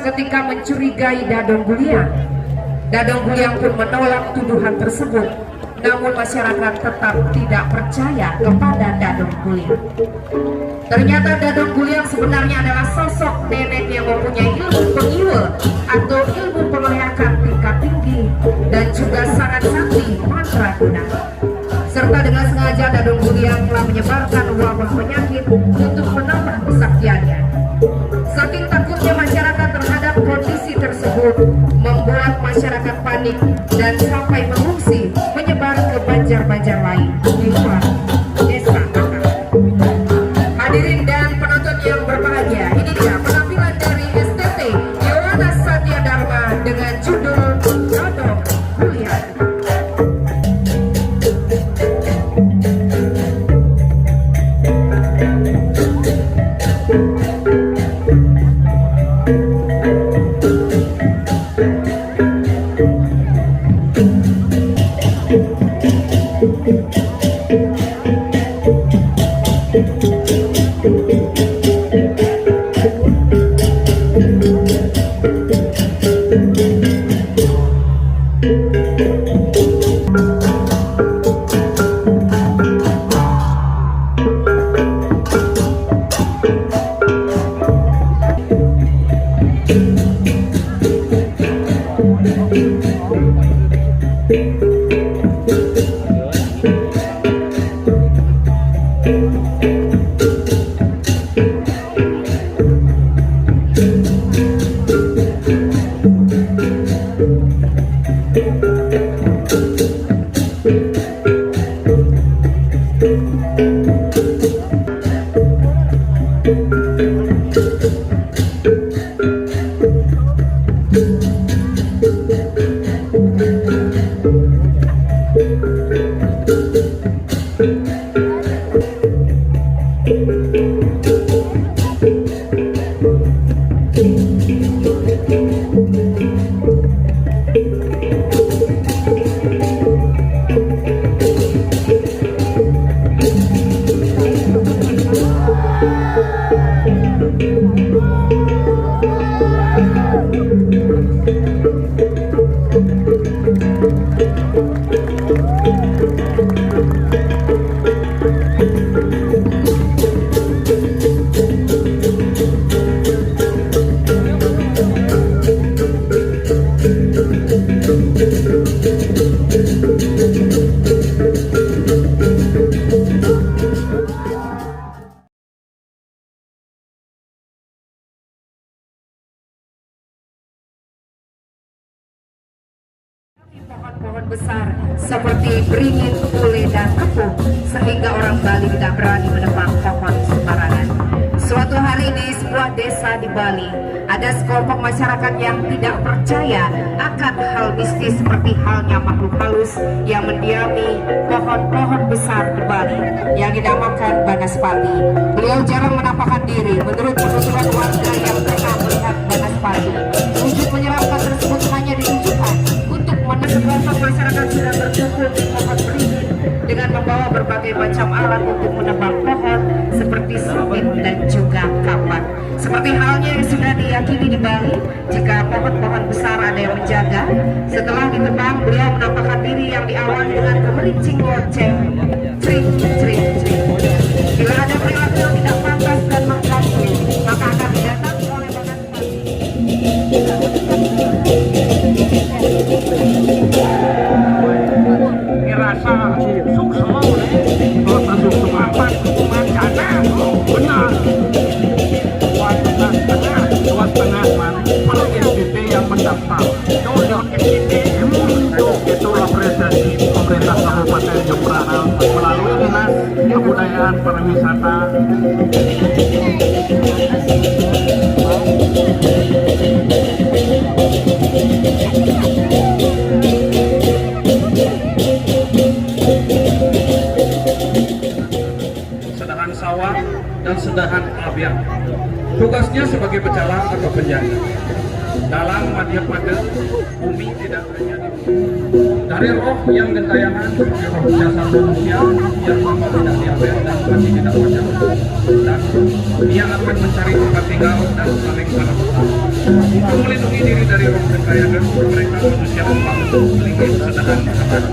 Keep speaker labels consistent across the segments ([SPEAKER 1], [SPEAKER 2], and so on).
[SPEAKER 1] ketika mencurigai Dadong Guliang. Dadong Guliang pun menolak tuduhan tersebut, namun masyarakat tetap tidak percaya kepada Dadong Guliang. Ternyata Dadong Guliang sebenarnya adalah sosok nenek yang mempunyai ilmu pengiul atau ilmu penglihakan tingkat tinggi dan juga sangat sakti mandraguna. Serta dengan sengaja Dadong Guliang telah menyebarkan wabah penyakit untuk menambah kesaktiannya. Saking takutnya masyarakat terhadap kondisi tersebut membuat masyarakat panik dan sampai mengungsi menyebar ke banjar-banjar lain di luar desa Akar. Hadirin dan penonton yang berbahagia, ini dia penampilan dari STT Yowana Satya Dharma dengan judul Dadong Guliang. Pohon-pohon besar seperti beringin, ule, dan kepung sehingga orang Bali tidak berani menebang pohon sembarangan. Suatu hari di sebuah desa di Bali ada sekelompok masyarakat yang tidak percaya akan hal mistis seperti halnya makhluk halus yang mendiami pohon-pohon besar di Bali yang dinamakan Banaspati. Beliau jarang menampakkan diri. Menurut penuturan warga yang pernah melihat Banaspati, wujud menyeramkan tersebut hanya ditunjukkan untuk menemukan masyarakat sudah berkumpul di pohon beringin dengan membawa berbagai macam alat untuk menebang pohon seperti sabit dan juga kapak. Seperti halnya yang sudah diyakini di Bali, jika pohon-pohon besar ada yang menjaga, setelah ditebang beliau menampakkan diri yang diawali dengan kemerincing lonceng, cring cring cring. Bila ada perilaku yang tidak pantas dan mengganggu, maka akan didatangi oleh Banaspati.
[SPEAKER 2] Ngerasa suksema kalau suksema apa hukuman jana benar dua setengah man per SPT yang mendaftar untuk SPT untuk itulah presentasi pemerintah Kabupaten Jembrana melalui Dinas Kebudayaan Pariwisata. Sedahan sawah dan sedahan abian. Tugasnya sebagai pecalang atau penjaga. dalam wajah pada bumi tidak terjadi. Dari roh yang gentayangan, roh jasad manusia yang mama tidak diambil dan hati tidak wajar, dan dia akan mencari tempat tinggal dan saling salah. Untuk melindungi diri dari roh gentayangan, mereka manusia membangun selimut sederhana agar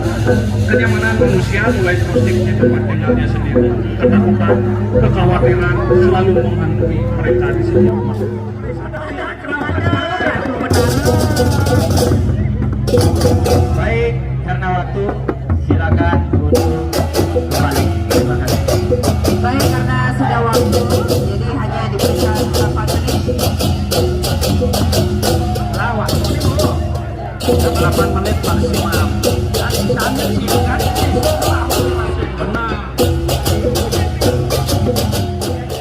[SPEAKER 2] kenyamanan manusia mulai terusik di tempat tinggalnya sendiri. Ketakutan, kekhawatiran selalu menghantui mereka di setiap masa.
[SPEAKER 3] Baik, karena waktu silakan untuk kembali. Terima kasih.
[SPEAKER 1] Baik, karena sudah waktu, jadi hanya diberikan beberapa menit.
[SPEAKER 3] Lawak. 8 menit maksimal. Dan kami silakan. Benar.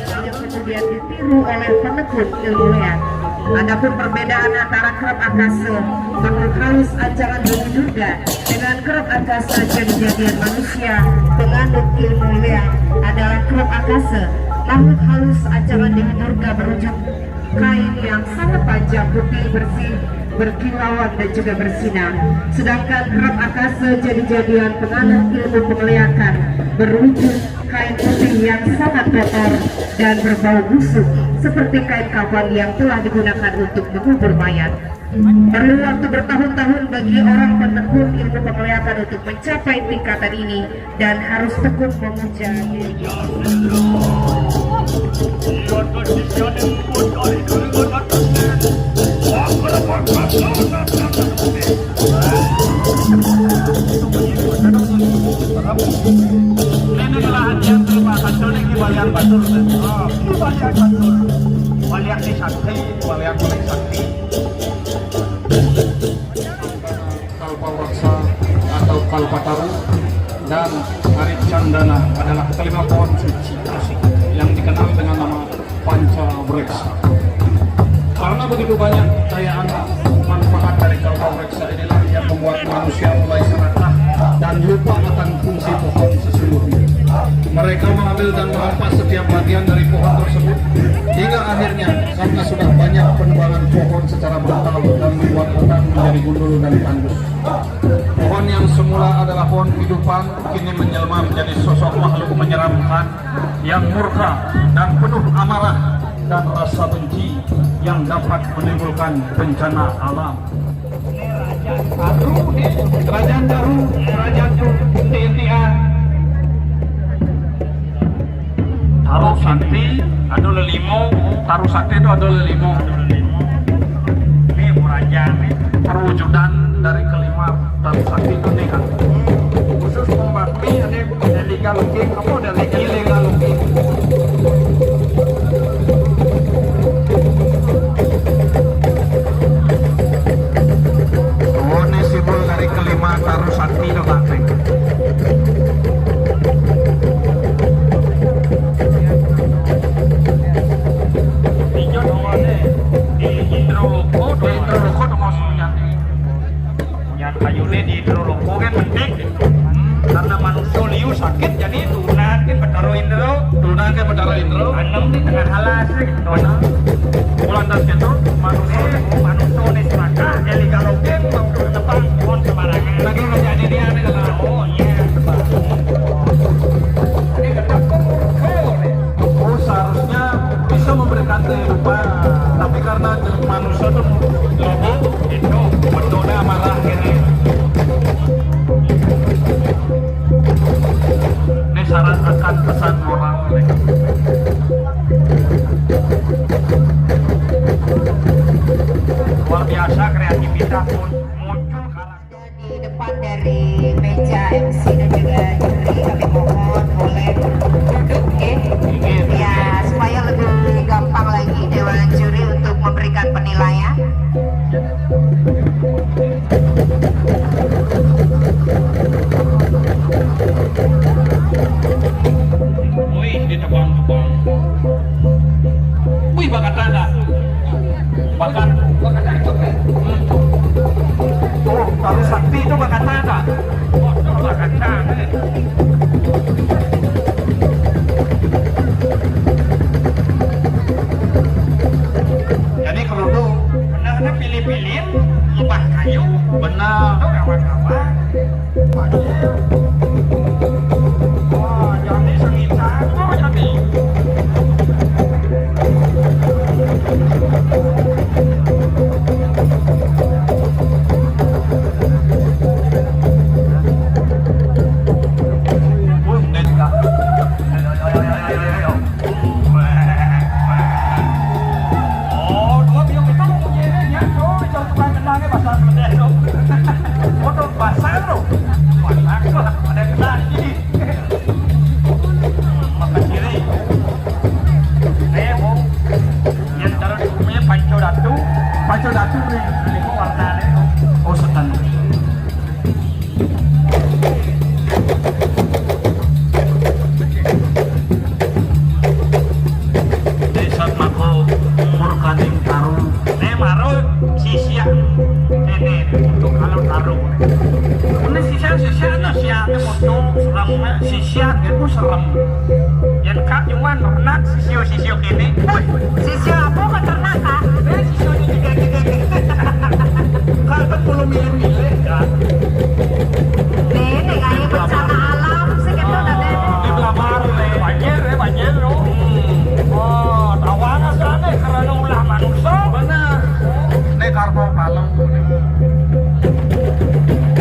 [SPEAKER 1] Yang kemudian ditiru oleh penekun ilmuwan. Adapun perbedaan antara kerap akase makhluk halus ajaran Dewi Durga dengan kerap akase jadi-jadian manusia penganut ilmu leak adalah kerap akase makhluk halus ajaran Dewi Durga berujung kain yang sangat panjang, putih, bersih, berkilauan dan juga bersinar. Sedangkan kerap akase jadi-jadian penganut ilmu pengeliakan berwujud kain putih yang sangat kotor dan berbau busuk seperti kain kafan yang telah digunakan untuk mengubur mayat. Perlu waktu bertahun-tahun bagi orang penekun ilmu penglihatan untuk mencapai tingkatan ini dan harus tekun memuja diri.
[SPEAKER 3] Ini lahan yang terbatas oleh Kibayan Batur. Oh, Kibayan Batur. Walian di sakti, walian di sakti.
[SPEAKER 2] Kalpawaksa atau Kalpataru dan Arit Candana adalah kelima pohon suci yang dikenal dengan nama Pancawreksa. Karena begitu banyak kekayaan manfaat dari Kalpawreksa inilah yang membuat manusia mulai serakah dan lupa akan fungsi pohon sesungguhnya. Mereka mengambil dan merampas setiap bagian dari pohon tersebut hingga akhirnya karena sudah banyak penebangan pohon secara brutal dan membuat hutan menjadi gundul dan tandus. Pohon yang semula adalah pohon kehidupan kini menjelma menjadi sosok makhluk menyeramkan yang murka dan penuh amarah dan rasa benci yang dapat menimbulkan bencana alam.
[SPEAKER 3] Kerajaan baru, kerajaan TNTA.
[SPEAKER 2] Taruh Sakti, ada lelimo, Taruh Sakti itu ada lelimo.
[SPEAKER 3] Ini kerajaan nih.
[SPEAKER 2] Perwujudan dari kelima Taruh Sakti itu nih kan.
[SPEAKER 3] Khusus membasmi ada legal looking, kamu ada illegal looking.
[SPEAKER 2] Oh, ini simbol dari kelima Taruh Sakti itu kan.
[SPEAKER 3] Di hidroloko kan penting karena manusia liu sakit jadi turunan kan bertaruh indro anem di tengah halas gitu
[SPEAKER 2] Bulan dan itu
[SPEAKER 3] manusia nih semaka jadi kalau game mau ke depan pohon sembarangan lagi jadi dia nih kalau oh iya ini ketemu
[SPEAKER 2] oh seharusnya bisa memberikan kehidupan, tapi karena manusia tuh lobo itu bentuknya marah gini. Ini syarat akan pesan moral nih.
[SPEAKER 3] luar biasa kreativitas muncul karakter
[SPEAKER 1] Di depan dari meja MC dan juga juri kami mohon boleh duduk ya supaya lebih gampang lagi dewan juri untuk memberikan penilaian.
[SPEAKER 2] Wih, di tebang-tebang. Wih, bakat ada. Bakat itu kan.
[SPEAKER 3] oh Taruh Sakti itu bakat ada oh itu bakat ada
[SPEAKER 2] Jadi kalau tuh
[SPEAKER 3] nah pilih pilih-pilih lubang kayu
[SPEAKER 2] Benar.
[SPEAKER 3] itu kawan-kawan. Wah, jadi sengit saja jadi. Oh, dua biong itu punyanya, coy, jangan tukang kendangnya pasar Medero. Foto pasar loh, pasar ada kendang ini. Makasih nih. Mau yang taruh di rumahnya Panco Datu nih, ini kok warnanya. Oh, setan.
[SPEAKER 2] Desa mako murkaning taru.
[SPEAKER 3] Maro sisia ini untuk kalau taruh ini sisia nasihatnya untuk serem sisia itu serem yang kak cuma ternak sisio gini
[SPEAKER 1] Sisyo apa ke ternak kak?
[SPEAKER 3] sisio ini
[SPEAKER 2] Kan perlu milih-milih kan.
[SPEAKER 1] Nenek kayak bencana alam sih gitu tadi.
[SPEAKER 2] Di Blamar
[SPEAKER 3] banjir loh oh tawanan sana karena ulah manusia
[SPEAKER 2] benar. Nek karbo palem.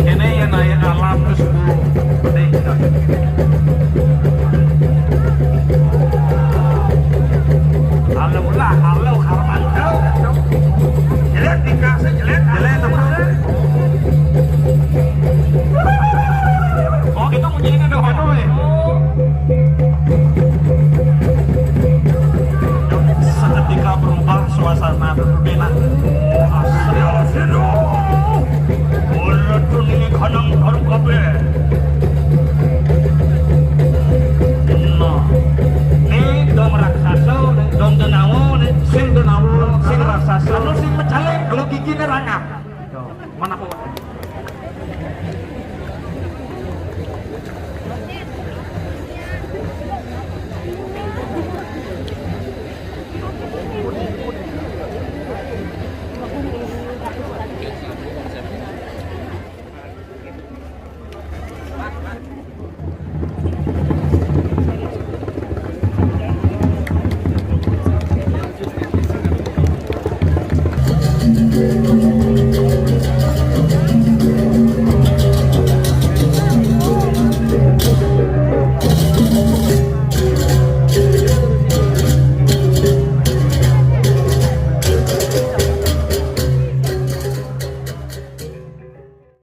[SPEAKER 2] Ini yang naik alam terus bu.
[SPEAKER 3] Halo karman jelek dikasih jelek oh itu menjadikan dong
[SPEAKER 2] Seketika berubah suasana berbeda.
[SPEAKER 3] asli ulat ini kadang harum kabeh
[SPEAKER 2] Nah,
[SPEAKER 3] nih dom raksasa dom denawo
[SPEAKER 2] sing denawu, sing raksasa,
[SPEAKER 3] lalu sing mencalek kalau giginya rangap
[SPEAKER 2] mana kok?